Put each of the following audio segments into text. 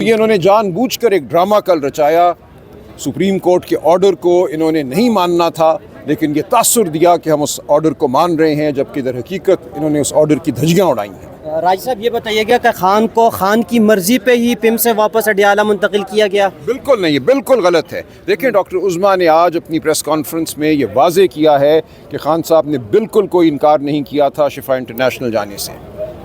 یہ انہوں نے جان بوجھ کر ایک ڈرامہ کل رچایا. سپریم کورٹ کے آرڈر کو انہوں نے نہیں ماننا تھا، لیکن یہ تاثر دیا کہ ہم اس آرڈر کو مان رہے ہیں، جبکہ در حقیقت انہوں نے اس آرڈر کی دھجیاں اڑائی ہیں. راج صاحب یہ بتائیے گا کہ خان کو خان کی مرضی پہ ہی پم سے واپس اڈیالہ منتقل کیا گیا؟ بالکل نہیں، یہ بالکل غلط ہے. دیکھیں ڈاکٹر عظمیٰ نے آج اپنی پریس کانفرنس میں یہ واضح کیا ہے کہ خان صاحب نے بالکل کوئی انکار نہیں کیا تھا شفا انٹرنیشنل جانے سے.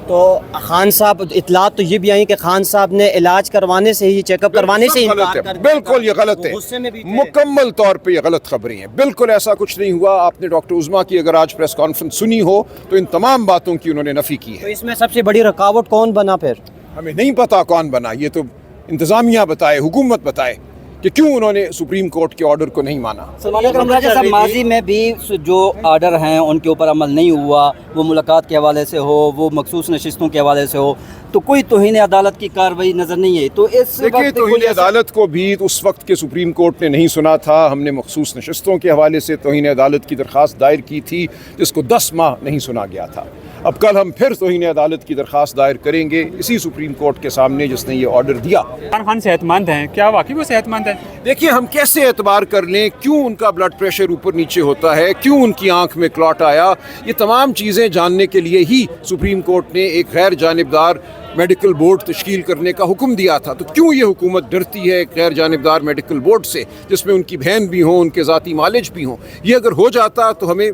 تو خان صاحب اطلاعات تو یہ بھی آئی کہ خان صاحب نے علاج کروانے سے ہی چیک اپ کروانے سے انکار کر دیا. بالکل یہ غلط ہے، مکمل طور پہ یہ غلط خبریں ہیں. بالکل ایسا کچھ نہیں ہوا. آپ نے ڈاکٹر عظمیٰ کی اگر آج پریس کانفرنس سنی ہو تو ان تمام باتوں کی انہوں نے نفی کی تو ہے. اس میں سب سے بڑی رکاوٹ کون بنا پھر؟ ہمیں نہیں پتا کون بنا، یہ تو انتظامیہ بتائے، حکومت بتائے کہ کیوں انہوں نے سپریم کورٹ کے آرڈر کو نہیں مانا. راجہ صاحب ماضی میں بھی جو آرڈر ہیں ان کے اوپر عمل نہیں ہوا، وہ ملاقات کے حوالے سے ہو، وہ مخصوص نشستوں کے حوالے سے ہو، تو کوئی توہین عدالت کی کارروائی نظر نہیں ہے. تو اس دیکھیے توہین عدالت کو بھی اس وقت کے سپریم کورٹ نے نہیں سنا تھا. ہم نے مخصوص نشستوں کے حوالے سے توہین عدالت کی درخواست دائر کی تھی، جس کو 10 ماہ نہیں سنا گیا تھا. اب کل ہم پھر توہین عدالت کی درخواست دائر کریں گے اسی سپریم کورٹ کے سامنے جس نے یہ آرڈر دیا. عمران خان صحت مند ہیں، کیا واقعی وہ صحت مند ہیں؟ دیکھیے ہم کیسے اعتبار کر لیں کیوں ان کا بلڈ پریشر اوپر نیچے ہوتا ہے، کیوں ان کی آنکھ میں کلاٹ آیا. یہ تمام چیزیں جاننے کے لیے ہی سپریم کورٹ نے ایک غیر جانبدار میڈیکل بورڈ تشکیل کرنے کا حکم دیا تھا. تو کیوں یہ حکومت ڈرتی ہے ایک غیر جانبدار میڈیکل بورڈ سے جس میں ان کی بہن بھی ہوں، ان کے ذاتی مالج بھی ہوں. یہ اگر ہو جاتا تو ہمیں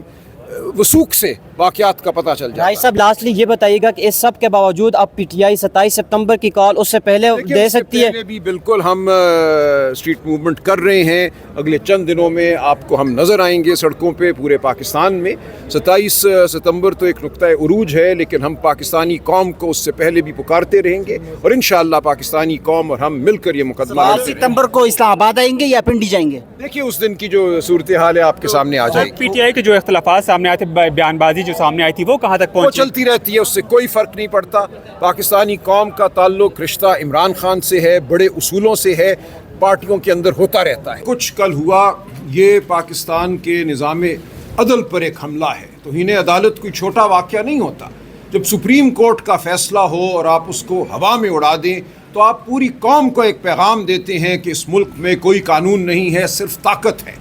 وثوق سے واقعات کا پتہ چل جائے. راج صاحب لاسٹلی یہ بتائیے گا کہ اس سب کے باوجود اب پی ٹی آئی 27 سپتمبر کی کال اس سے پہلے دے سکتی ہے؟ بھی بالکل ہم اسٹریٹ موومنٹ کر رہے ہیں. اگلے چند دنوں میں آپ کو ہم نظر آئیں گے سڑکوں پہ پورے پاکستان میں. 27 ستمبر تو ایک نقطۂ عروج ہے، لیکن ہم پاکستانی قوم کو اس سے پہلے بھی پکارتے رہیں گے، اور انشاءاللہ پاکستانی قوم اور ہم مل کر یہ مقدمہ 7 ستمبر کو اسلام آباد آئیں گے یا پنڈی جائیں گے؟ دیکھیے اس دن کی جو صورتحال ہے آپ کے سامنے آ جائے گی. پی ٹی آئی کے جو اختلافات سامنے آئے تھے، بیان بازی جو سامنے آئی تھی، وہ کہاں تک وہ پہنچی؟ چلتی رہتی ہے، اس سے کوئی فرق نہیں پڑتا. پاکستانی قوم کا تعلق رشتہ عمران خان سے ہے، بڑے اصولوں سے ہے، پارٹیوں کے اندر ہوتا رہتا ہے. کچھ کل ہوا، یہ پاکستان کے نظام عدل پر ایک حملہ ہے. توہین عدالت کوئی چھوٹا واقعہ نہیں ہوتا. جب سپریم کورٹ کا فیصلہ ہو اور آپ اس کو ہوا میں اڑا دیں تو آپ پوری قوم کو ایک پیغام دیتے ہیں کہ اس ملک میں کوئی قانون نہیں ہے، صرف طاقت ہے.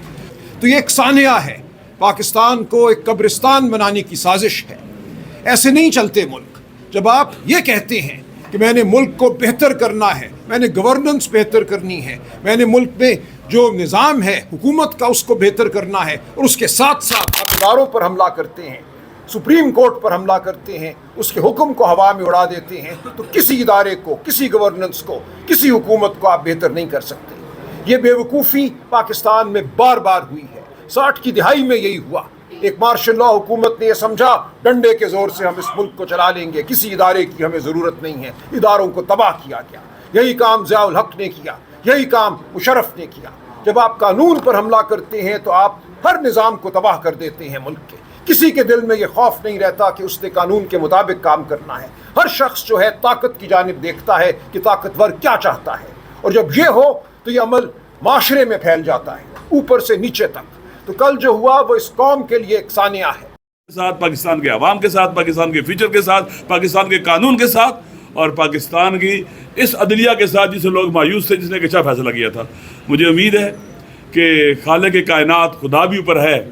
تو یہ ایک سانحہ ہے، پاکستان کو ایک قبرستان بنانے کی سازش ہے. ایسے نہیں چلتے ملک. جب آپ یہ کہتے ہیں کہ میں نے ملک کو بہتر کرنا ہے، میں نے گورننس بہتر کرنی ہے، میں نے ملک میں جو نظام ہے حکومت کا اس کو بہتر کرنا ہے، اور اس کے ساتھ ساتھ آپ اداروں پر حملہ کرتے ہیں، سپریم کورٹ پر حملہ کرتے ہیں، اس کے حکم کو ہوا میں اڑا دیتے ہیں، تو کسی ادارے کو، کسی گورننس کو، کسی حکومت کو آپ بہتر نہیں کر سکتے. یہ بے وقوفی پاکستان میں بار بار ہوئی ہے. 60 کی دہائی میں یہی ہوا. ایک مارشل لا حکومت نے یہ سمجھا ڈنڈے کے زور سے ہم اس ملک کو چلا لیں گے، کسی ادارے کی ہمیں ضرورت نہیں ہے. اداروں کو تباہ کیا گیا. یہی کام ضیاء الحق نے کیا، یہی کام مشرف نے کیا. جب آپ قانون پر حملہ کرتے ہیں تو آپ ہر نظام کو تباہ کر دیتے ہیں ملک کے. کسی کے دل میں یہ خوف نہیں رہتا کہ اس نے قانون کے مطابق کام کرنا ہے. ہر شخص جو ہے طاقت کی جانب دیکھتا ہے کہ طاقتور کیا چاہتا ہے، اور جب یہ ہو تو یہ عمل معاشرے میں پھیل جاتا ہے اوپر سے نیچے تک. تو کل جو ہوا وہ اس قوم کے لیے ایک سانحہ ہے. پاکستان کے عوام کے ساتھ، پاکستان کے فیوچر کے ساتھ، پاکستان کے قانون کے ساتھ، اور پاکستان کی اس عدلیہ کے ساتھ جسے لوگ مایوس تھے، جس نے ایک اچھا فیصلہ کیا تھا. مجھے امید ہے کہ خالق کائنات خدا بھی اوپر ہے،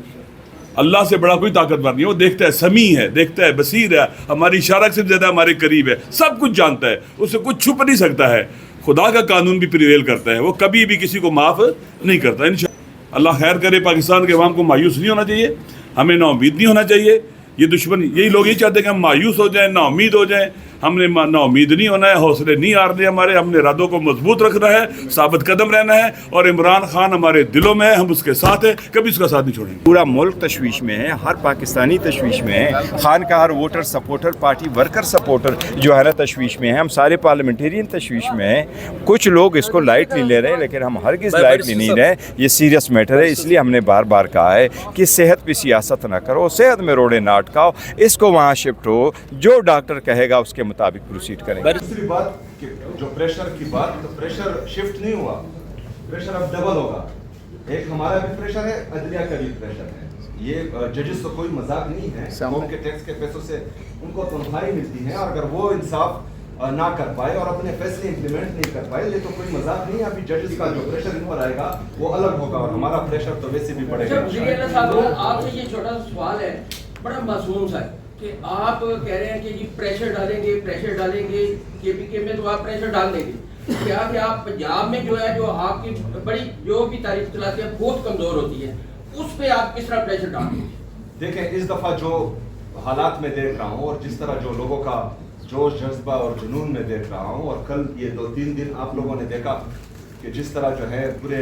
اللہ سے بڑا کوئی طاقتور نہیں ہے. وہ دیکھتا ہے، سمیع ہے، دیکھتا ہے، بصیر ہے، ہماری اشارہ سے زیادہ ہمارے قریب ہے، سب کچھ جانتا ہے، اس سے کچھ چھپ نہیں سکتا ہے. خدا کا قانون بھی پریویل کرتا ہے، وہ کبھی بھی کسی کو معاف نہیں کرتا. انشاءاللہ اللہ خیر کرے. پاکستان کے عوام کو مایوس نہیں ہونا چاہیے، ہمیں نا امید نہیں ہونا چاہیے. یہ دشمن، یہی لوگ یہ چاہتے ہیں کہ ہم مایوس ہو جائیں، نا امید ہو جائیں. ہم نے نا امید نہیں ہونا ہے، حوصلے نہیں ہارنے ہمارے. ہم نے ارادوں کو مضبوط رکھنا ہے، ثابت قدم رہنا ہے، اور عمران خان ہمارے دلوں میں ہے، ہم اس کے ساتھ ہیں، کبھی اس کا ساتھ نہیں چھوڑیں گے. پورا ملک تشویش میں ہے، ہر پاکستانی تشویش میں ہے. خان کا ہر voter supporter, party worker supporter جو ہے نا تشویش میں ہے. ہم سارے پارلیمنٹیرین تشویش میں ہیں. کچھ لوگ اس کو لائٹلی لے رہے ہیں، لیکن ہم ہرگز لائٹلی نہیں رہے. یہ سیریس میٹر ہے. اس لیے ہم نے بار بار کہا ہے کہ صحت پہ سیاست نہ کرو، صحت میں روڑے نہ اٹکاؤ، اس کو وہاں شفٹ ہو، جو ڈاکٹر کہے گا اس کے مطابق پروسیڈ کریں. دوسری بات کہ جو پریشر کی بات، تو پریشر شفٹ نہیں ہوا، پریشر اب ڈبل ہوگا. ایک ہمارا بھی پریشر ہے، عدلیہ کا بھی پریشر ہے. یہ ججز تو کوئی مذاق نہیں ہے، قوم کے ٹیکس کے پیسوں سے ان کو تنخواہیں ملتی ہیں، اور اگر وہ انصاف نہ کر پائے اور اپنے فیصلے امپلیمنٹ نہیں کر پائے. یہ تو کوئی مذاق نہیں ہے. ابھی ججز کا جو پریشر ان پر آئے گا وہ الگ ہوگا اور ہمارا پریشر تو ویسے بھی پڑے گا. آپ سے یہ چھوٹا سا سوال ہے, بڑا معصوم سا ہے, کہ آپ کہہ رہے ہیں کہ جی پریشر ڈالیں گے کے پی کے میں, تو آپ پریشر ڈال دیں گے. کیا کہ آپ پنجاب میں جو ہے جو آپ کی بڑی جو بھی تاریخ چلاتے ہیں بہت کمزور ہوتی ہے, اس پہ آپ کس طرح پریشر ڈالیں گے؟ دیکھیں اس دفعہ جو حالات میں دیکھ رہا ہوں اور جس طرح جو لوگوں کا جوش جذبہ اور جنون میں دیکھ رہا ہوں, اور کل یہ 2-3 دن آپ لوگوں نے دیکھا کہ جس طرح جو ہے پورے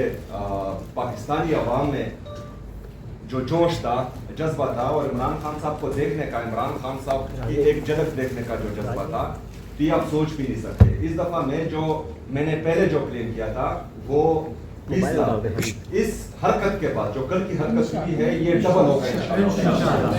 پاکستانی عوام میں جو جوش تھا, جذبہ تھا, اور عمران خان صاحب کو دیکھنے کا, عمران خان صاحب کی ایک جھلک دیکھنے کا جو جذبہ تھا, یہ آپ سوچ بھی نہیں سکتے. اس دفعہ میں نے پہلے جو کلیم کیا تھا وہ اس حرکت کے بعد جو کل کی حرکت ہوئی ہے یہ ڈبل ہوگا انشاءاللہ.